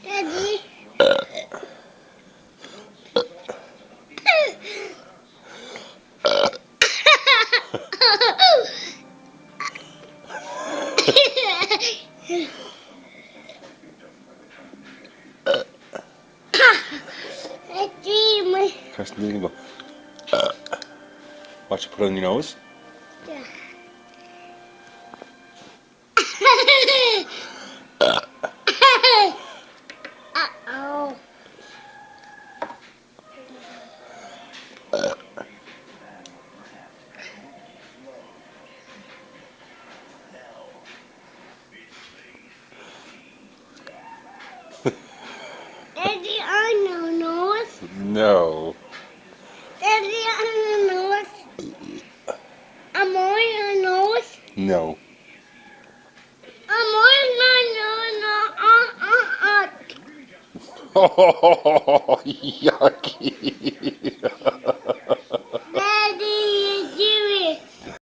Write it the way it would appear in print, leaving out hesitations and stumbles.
Daddy. Dream. Kirsten, you can go. What you put on your nose? Yeah. Uh-oh. Daddy, on your nose. No. Daddy, on your nose. I'm on your nose. No. I'm on your nose. Oh, yucky.